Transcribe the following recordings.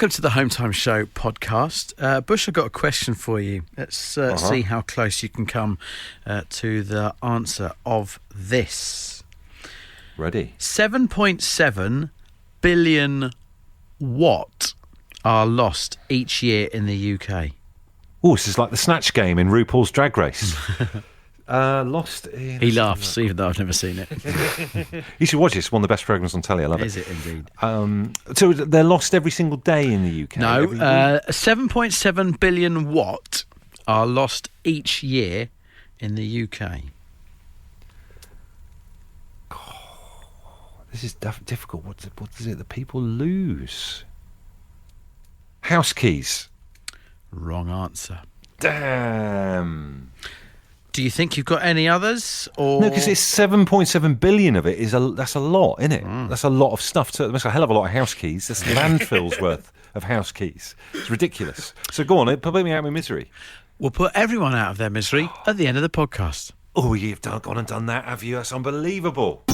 Welcome to the Home Time Show podcast. Bush, I've got a question for you. Let's see how close you can come to the answer of this. Ready. 7.7 billion watt are lost each year in the UK. Oh, this is like the Snatch Game in RuPaul's Drag Race. Lost in... He laughs, even though I've never seen it. You should watch it. It's one of the best programmes on telly. I love it. Is it indeed? So they're lost every single day in the UK? No, 7.7 billion watt are lost each year in the UK. This is difficult. What is it that people lose? House keys. Wrong answer. Damn. Do you think you've got any others? Or... No, because it's 7.7 billion of it. That's a lot, isn't it? That's a lot of stuff. That's a hell of a lot of house keys. That's landfills worth of house keys. It's ridiculous. So go on, put me out of my misery. We'll put everyone out of their misery at the end of the podcast. Oh, you've gone and done that, have you? That's unbelievable.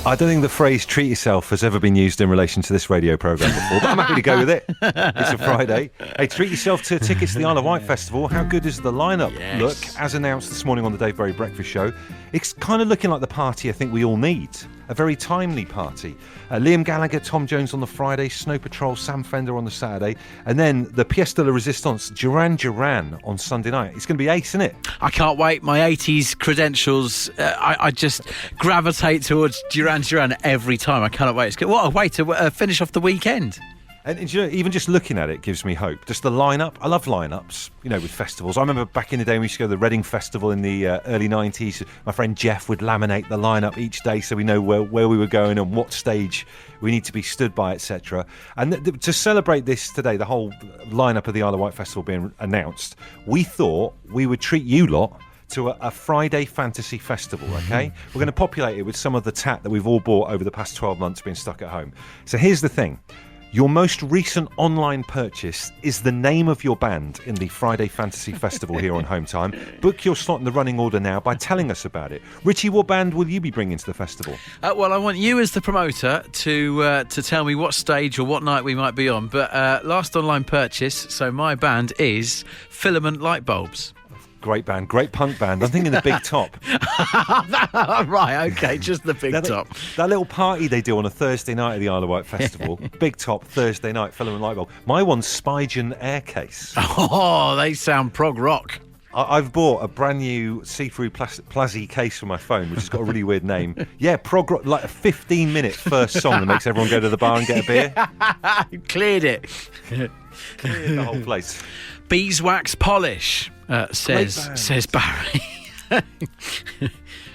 I don't think the phrase treat yourself has ever been used in relation to this radio programme before, but I'm happy to go with it. It's a Friday. Hey, treat yourself to tickets to the Isle of Wight Festival. How good is the lineup? Yes. Look, as announced this morning on the Dave Berry Breakfast Show, it's kind of looking like the party I think we all need. A very timely party. Liam Gallagher, Tom Jones on the Friday, Snow Patrol, Sam Fender on the Saturday, and then the pièce de la résistance, Duran Duran on Sunday night. It's going to be ace, isn't it? I can't wait. My 80s credentials, I just gravitate towards Duran Duran every time. I cannot wait. What a way to finish off the weekend. And you know, even just looking at it gives me hope. Just the lineup. I love lineups, with festivals. I remember back in the day when we used to go to the Reading Festival in the early 90s. My friend Jeff would laminate the lineup each day so we know where we were going and what stage we need to be stood by, etc. And to celebrate this today, the whole lineup of the Isle of Wight Festival being announced, we thought we would treat you lot to a Friday fantasy festival, okay? We're going to populate it with some of the tat that we've all bought over the past 12 months being stuck at home. So here's the thing. Your most recent online purchase is the name of your band in the Friday Fantasy Festival here on Home Time. Book your slot in the running order now by telling us about it. Richie, what band will you be bringing to the festival? Well, I want you as the promoter to tell me what stage or what night we might be on. But last online purchase, so my band is Filament Light Bulbs. Great band, great punk band. I'm thinking the Big Top. Right, okay, just the Big Top. That little party they do on a Thursday night at the Isle of Wight Festival. Big Top, Thursday night, Filament Light Bulb. My one's Spigen Aircase. Oh, they sound prog rock. I've bought a brand new see-through plastic case for my phone, which has got a really weird name. Yeah, prog rock, like a 15-minute first song that makes everyone go to the bar and get a beer. Cleared it. Cleared the whole place. Beeswax polish, says Barry.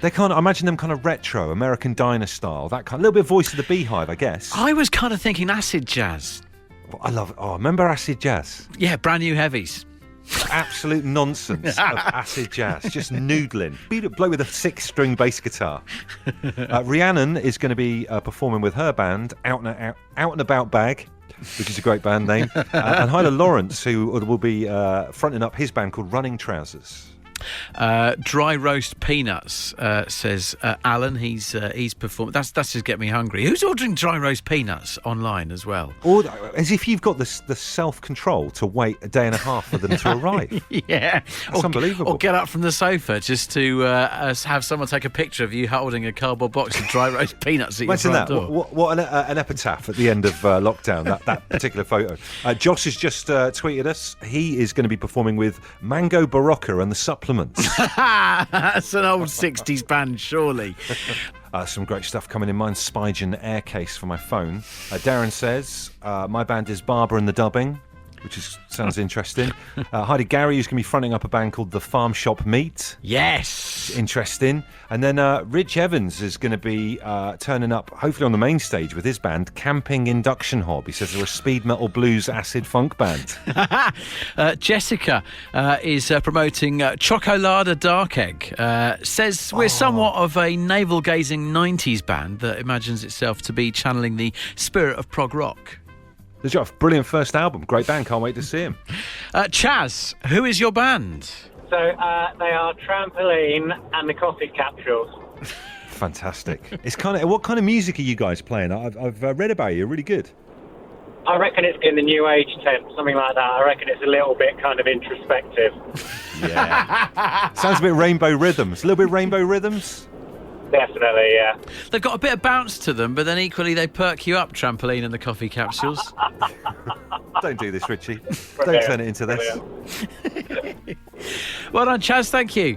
They I imagine them kind of retro, American Diner style, that kind, a little bit of Voice of the Beehive, I guess. I was kind of thinking acid jazz. I love it. Oh, remember acid jazz? Yeah, brand new heavies. Absolute nonsense of acid jazz, just noodling. Beat up bloke with a 6-string bass guitar. Rhiannon is going to be performing with her band, Out and About Bag, which is a great band name, and Hyla Lawrence, who will be fronting up his band called Running Trousers. Dry roast peanuts, says Alan. He's performed. That's just get me hungry. Who's ordering dry roast peanuts online as well? Or as if you've got the self-control to wait a day and a half for them to arrive. Yeah, that's unbelievable. Or get up from the sofa just to have someone take a picture of you holding a cardboard box of dry roast peanuts at your front door. What an epitaph at the end of lockdown. That particular photo. Josh has just tweeted us. He is going to be performing with Mango Barocca and the Supplements. That's an old 60s band, surely. Some great stuff coming in. Mine's Spigen Aircase for my phone. Darren says, my band is Barber and the Dubbing, which sounds interesting. Heidi Gary, who's going to be fronting up a band called The Farm Shop Meat. Yes. Interesting. And then Rich Evans is going to be turning up, hopefully on the main stage with his band, Camping Induction Hob. He says they're a speed metal blues acid funk band. Jessica is promoting Chocolada Dark Egg. Says we're somewhat of a navel-gazing 90s band that imagines itself to be channeling the spirit of prog rock. Brilliant first album. Great band. Can't wait to see him. Chaz, who is your band? So they are Trampoline and the Cottage Capsules. Fantastic. It's what kind of music are you guys playing? I've read about you. You're really good. I reckon it's in the new age tent, something like that. I reckon it's a little bit kind of introspective. Yeah. Sounds a bit Rainbow Rhythms. A little bit Rainbow Rhythms? Definitely, yeah. They've got a bit of bounce to them, but then equally they perk you up, Trampoline and the Coffee Capsules. Don't do this, Richie. Don't turn it into this. Well done, Chaz. Thank you.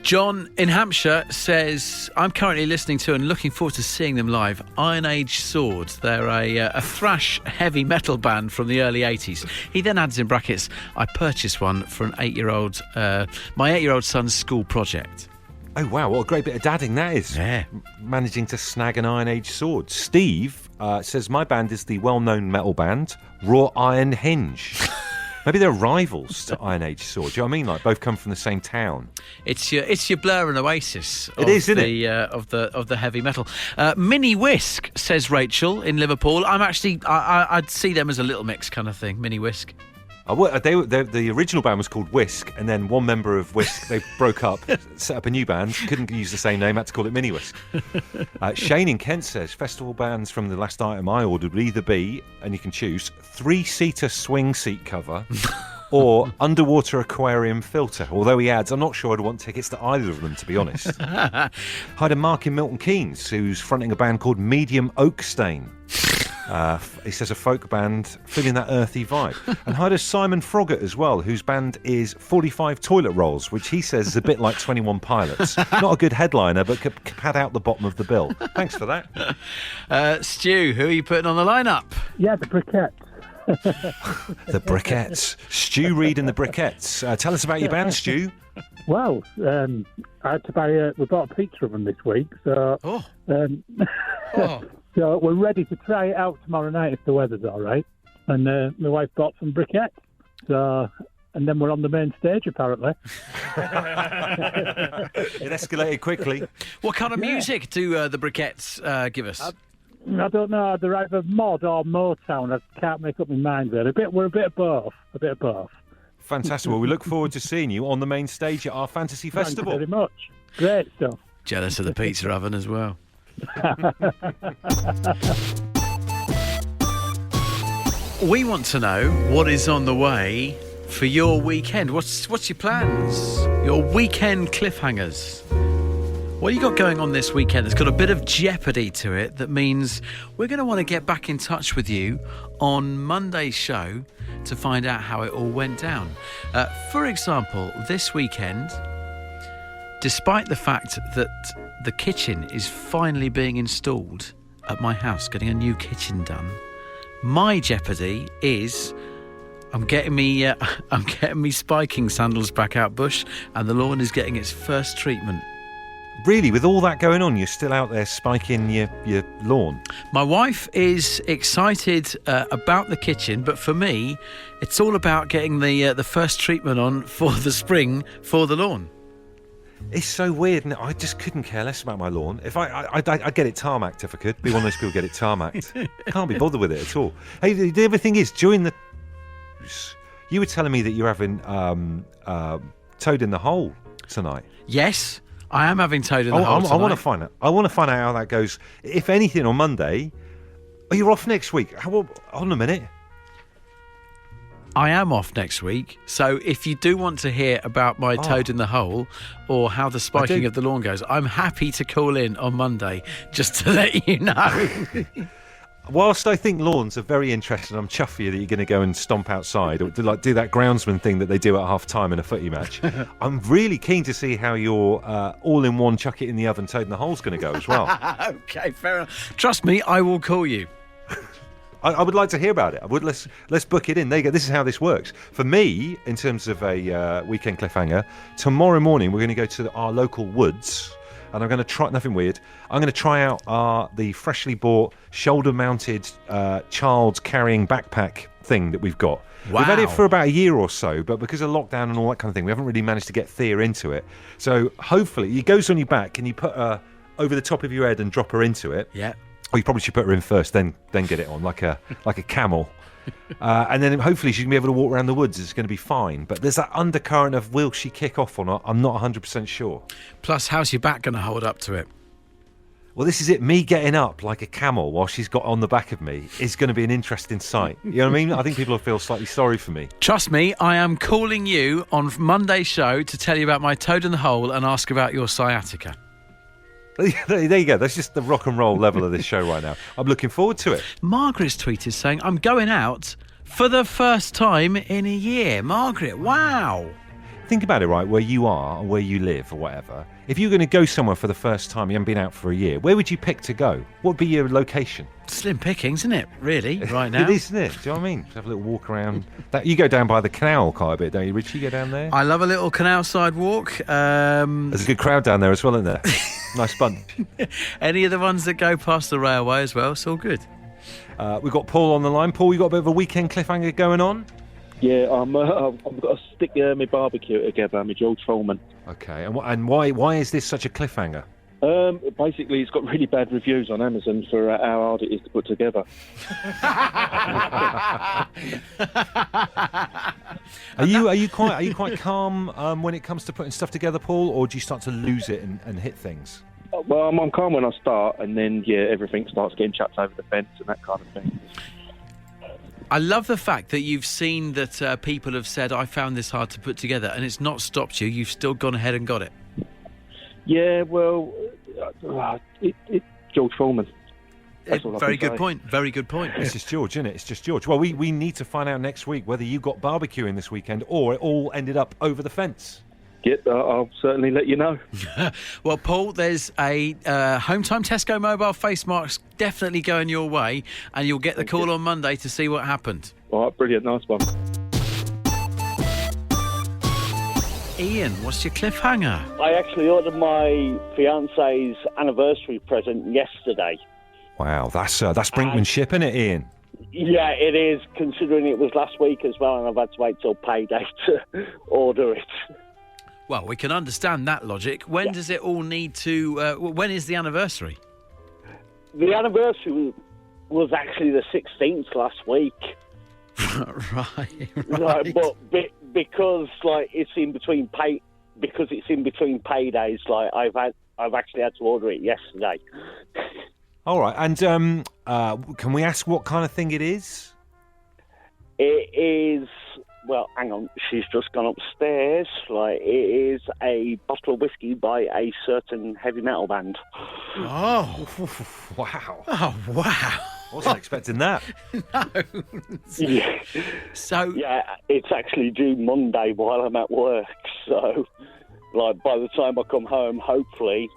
John in Hampshire says, I'm currently listening to and looking forward to seeing them live. Iron Age Sword. They're a thrash heavy metal band from the early 80s. He then adds in brackets, I purchased one for my 8-year-old son's school project. Oh, wow. What a great bit of dadding that is. Yeah. Managing to snag an Iron Age Sword. Steve says, my band is the well-known metal band, Raw Iron Hinge. Maybe they're rivals to Iron Age Sword. Do you know what I mean? Like both come from the same town. It's your Blur and Oasis. It is, isn't it? Of the heavy metal. Mini Whisk, says Rachel in Liverpool. I'd see them as a little mix kind of thing. Mini Whisk. The original band was called Whisk, and then one member of Whisk, they broke up, set up a new band, couldn't use the same name, had to call it Mini Whisk. Shane in Kent says, festival bands from the last item I ordered would either be, and you can choose, 3-seater swing seat cover or underwater aquarium filter. Although he adds, I'm not sure I'd want tickets to either of them, to be honest. Hi to Mark in Milton Keynes, who's fronting a band called Medium Oak Stain. He says a folk band feeling that earthy vibe. And hi to Simon Froggatt as well, whose band is 45 Toilet Rolls, which he says is a bit like 21 Pilots. Not a good headliner, but could pad out the bottom of the bill. Thanks for that. Stu, who are you putting on the lineup? Yeah, the Briquettes. The Briquettes. Stu Reed and the Briquettes. Tell us about your band, Stu. Well, I had to buy we bought a pizza oven this week, so... So we're ready to try it out tomorrow night if the weather's all right. And my wife bought some briquettes. And then we're on the main stage, apparently. It escalated quickly. What kind of music do the Briquettes give us? I don't know. They're either mod or Motown. I can't make up my mind there. We're a bit of both. Fantastic. Well, we look forward to seeing you on the main stage at our Fantasy Festival. Thank you very much. Great stuff. Jealous of the pizza oven as well. We want to know what is on the way for your weekend. What's your plans? Your weekend cliffhangers. What have you got going on this weekend? It's got a bit of jeopardy to it. That means we're going to want to get back in touch with you on Monday's show to find out how it all went down. For example, this weekend, despite the fact that the kitchen is finally being installed at my house, getting a new kitchen done, my jeopardy is I'm getting me spiking sandals back out bush, and the lawn is getting its first treatment. Really, with all that going on, you're still out there spiking your lawn? My wife is excited about the kitchen, but for me, it's all about getting the first treatment on for the spring for the lawn. It's so weird, and I just couldn't care less about my lawn. If I'd get it tarmacked if I could. Be one of those people get it tarmacked. Can't be bothered with it at all. Hey, the other thing is, during the... You were telling me that you're having Toad in the Hole tonight. Yes, I am having Toad in the Hole tonight. I want to find out. I want to find out how that goes. If anything, on Monday... Are you off next week? Hold on a minute. I am off next week, so if you do want to hear about my Toad in the Hole or how the spiking of the lawn goes, I'm happy to call in on Monday just to let you know. Whilst I think lawns are very interesting, I'm chuffed for you that you're going to go and stomp outside or do that groundsman thing that they do at half-time in a footy match. I'm really keen to see how your all-in-one chuck it in the oven Toad in the Hole's going to go as well. Okay, fair enough. Trust me, I will call you. I would like to hear about it. Let's book it in. There you go. This is how this works. For me, in terms of a weekend cliffhanger, tomorrow morning we're going to go to our local woods, and I'm going to try nothing weird. I'm going to try out the freshly bought shoulder-mounted child carrying backpack thing that we've got. Wow. We've had it for about a year or so, but because of lockdown and all that kind of thing, we haven't really managed to get Thea into it. So hopefully, it goes on your back, and you put her over the top of your head and drop her into it. Yeah. Or you probably should put her in first, then get it on like a camel, and then hopefully she can be able to walk around the woods. It's going to be fine. But there's that undercurrent of will she kick off or not? I'm not 100% sure. Plus, how's your back going to hold up to it? Well, this is it. Me getting up like a camel while she's got on the back of me is going to be an interesting sight. You know what I mean? I think people will feel slightly sorry for me. Trust me, I am calling you on Monday's show to tell you about my toad in the hole and ask about your sciatica. There you go. That's just the rock and roll level of this show right now. I'm looking forward to it. Margaret's tweeted saying, I'm going out for the first time in a year. Margaret, wow. Think about it, right, where you are or where you live or whatever. If you're going to go somewhere for the first time, you haven't been out for a year, where would you pick to go? What would be your location? Slim pickings, isn't it, really, right now? It is, isn't it? Do you know what I mean? Just have a little walk around. You go down by the canal quite a bit, don't you, Richie? You go down there? I love a little canal side walk. There's a good crowd down there as well, isn't there? Nice fun. Any of the ones that go past the railway as well, it's all good. We've got Paul on the line. Paul, you got a bit of a weekend cliffhanger going on? Yeah, I've got to stick my barbecue together, my George Foreman. Okay, and why is this such a cliffhanger? Basically, it's got really bad reviews on Amazon for how hard it is to put together. Are you quite calm when it comes to putting stuff together, Paul, or do you start to lose it and hit things? Well, I'm calm when I start, and then everything starts getting chucked over the fence and that kind of thing. I love the fact that you've seen that people have said, I found this hard to put together, and it's not stopped you. You've still gone ahead and got it. Yeah, well, George Foreman. Very good point. Very good point. It's just George, isn't it? It's just George. Well, we need to find out next week whether you got barbecuing this weekend or it all ended up over the fence. Yeah, I'll certainly let you know. Well, Paul, there's a Home Time Tesco mobile face mask definitely going your way, and you'll get the call on Monday to see what happened. All right, brilliant. Nice one. Ian, what's your cliffhanger? I actually ordered my fiance's anniversary present yesterday. Wow, that's brinkmanship, isn't it, Ian? Yeah, it is, considering it was last week as well, and I've had to wait till payday to order it. Well, we can understand that logic. When does it all need to... when is the anniversary? The anniversary was actually the 16th last week. Right. But because it's in between paydays, I've actually had to order it yesterday. All right, and can we ask what kind of thing it is? It is... Well, hang on, she's just gone upstairs. It is a bottle of whiskey by a certain heavy metal band. Oh, wow. Oh, wow. Wasn't expecting that. No. Yeah. So... Yeah, it's actually due Monday while I'm at work. So, by the time I come home, hopefully,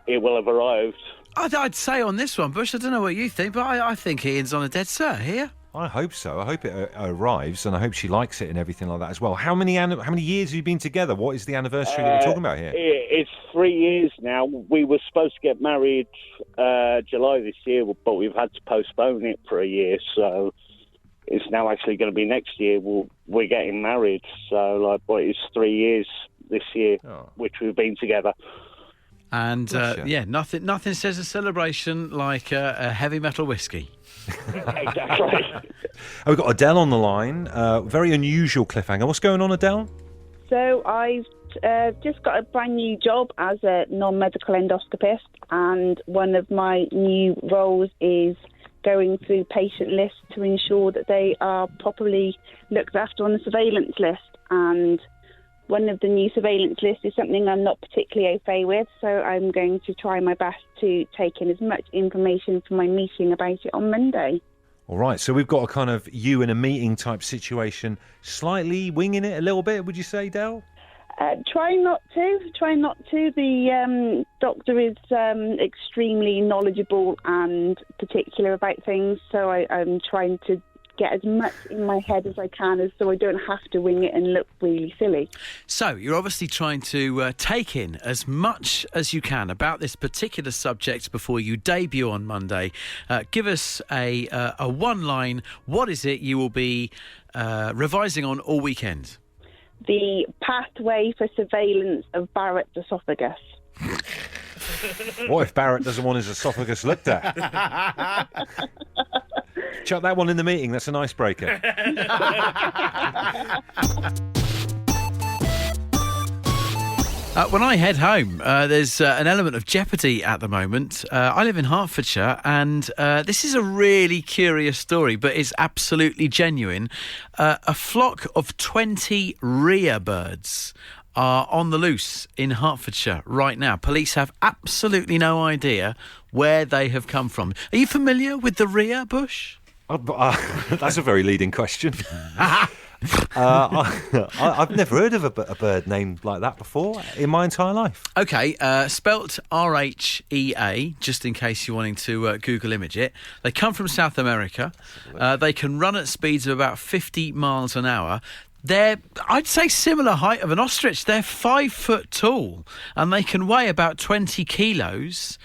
it will have arrived. I'd say on this one, Bush, I don't know what you think, but I think Ian's on a dead cert here. I hope so. I hope it arrives, and I hope she likes it and everything like that as well. How many years have you been together? What is the anniversary that we're talking about here? It's 3 years now. We were supposed to get married July this year, but we've had to postpone it for a year. So it's now actually going to be next year. We're getting married. So, but it's 3 years this year, which we've been together. And nothing says a celebration like a heavy metal whiskey. Exactly. We've got Adele on the line. Very unusual cliffhanger. What's going on, Adele? So I've just got a brand new job as a non-medical endoscopist, and one of my new roles is going through patient lists to ensure that they are properly looked after on the surveillance list. And one of the new surveillance lists is something I'm not particularly au fait with, so I'm going to try my best to take in as much information from my meeting about it on Monday. All right, so we've got a kind of you in a meeting type situation, slightly winging it a little bit, would you say, Del? Try not to. The doctor is extremely knowledgeable and particular about things, so I'm trying to get as much in my head as I can, so I don't have to wing it and look really silly. So you're obviously trying to take in as much as you can about this particular subject before you debut on Monday. Give us a one-line. What is it you will be revising on all weekend? The pathway for surveillance of Barrett's esophagus. What if Barrett doesn't want his esophagus looked at? Chuck that one in the meeting. That's an icebreaker. When I head home, there's an element of jeopardy at the moment. I live in Hertfordshire, and this is a really curious story, but it's absolutely genuine. A flock of 20 rhea birds are on the loose in Hertfordshire right now. Police have absolutely no idea where they have come from. Are you familiar with the rhea bush? That's a very leading question. I've never heard of a bird named like that before in my entire life. OK, spelt R-H-E-A, just in case you're wanting to Google image it. They come from South America. They can run at speeds of about 50 miles an hour. They're, I'd say, similar height of an ostrich. They're 5 foot tall and they can weigh about 20 kilos.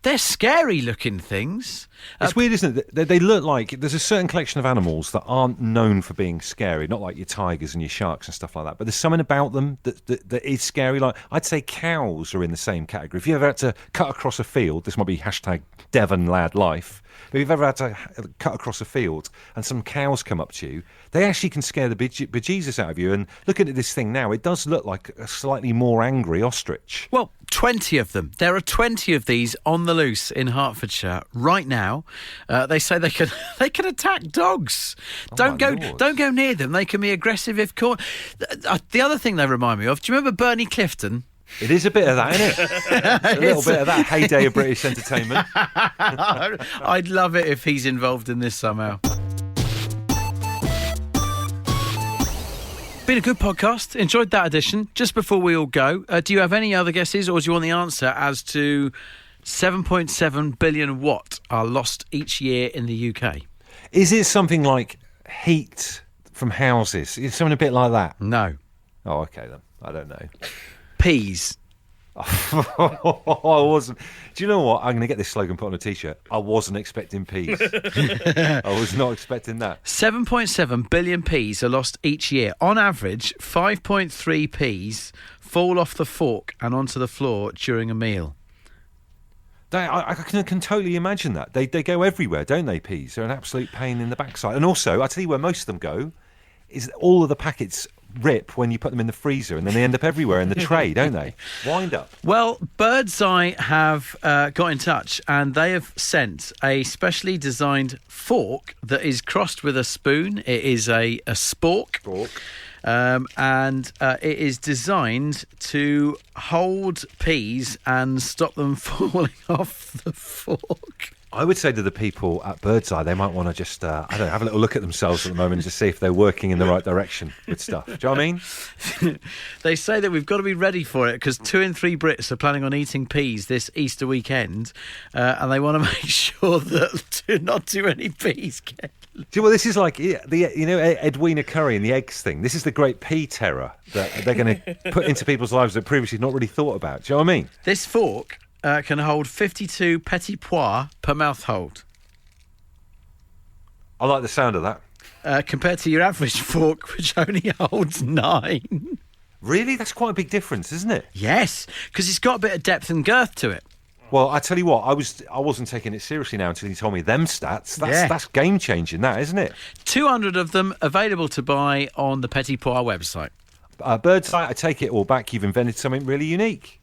They're scary-looking things. It's weird, isn't it? They look like... There's a certain collection of animals that aren't known for being scary, not like your tigers and your sharks and stuff like that, but there's something about them that is scary. Like, I'd say cows are in the same category. If you ever had to cut across a field, this might be hashtag Devon lad life, but if you've ever had to cut across a field and some cows come up to you, they actually can scare the bejesus out of you. And looking at this thing now, it does look like a slightly more angry ostrich. Well, 20 of them. There are 20 of these on the loose in Hertfordshire right now. They say they can attack dogs. Don't go near them. They can be aggressive if caught. The other thing they remind me of. Do you remember Bernie Clifton? It is a bit of that, isn't it? A little bit of that heyday of British entertainment. I'd love it if he's involved in this somehow. Been a good podcast. Enjoyed that edition. Just before we all go, do you have any other guesses, or do you want the answer as to 7.7 billion watt are lost each year in the UK? Is it something like heat from houses? Is it something a bit like that? No. Oh, okay then. I don't know. Peas. I wasn't. Do you know what? I'm going to get this slogan put on a T-shirt. I wasn't expecting peas. I was not expecting that. 7.7 billion peas are lost each year. On average, 5.3 peas fall off the fork and onto the floor during a meal. I can totally imagine that. They go everywhere, don't they, peas? They're an absolute pain in the backside. And also, I tell you where most of them go, is all of the packets rip when you put them in the freezer, and then they end up everywhere in the tray, don't they? Wind up. Well, Birdseye have got in touch, and they have sent a specially designed fork that is crossed with a spoon. It is a spork. And it is designed to hold peas and stop them falling off the fork. I would say to the people at Birdseye, they might want to just, have a little look at themselves at the moment and just see if they're working in the right direction with stuff. Do you know what I mean? They say that we've got to be ready for it because 2 in 3 Brits are planning on eating peas this Easter weekend, and they want to make sure that do not do any peas get. Do you know what this is like? Edwina Curry and the eggs thing. This is the great pea terror that they're going to put into people's lives that previously not really thought about. Do you know what I mean? This fork can hold 52 petit pois per mouth hold. I like the sound of that. Compared to your average fork, which only holds 9. Really? That's quite a big difference, isn't it? Yes, because it's got a bit of depth and girth to it. Well, I tell you what, I wasn't taking it seriously now until you told me them stats. That's game-changing, that, isn't it? 200 of them available to buy on the Petit Pois website. Birdseye, I take it all back. You've invented something really unique.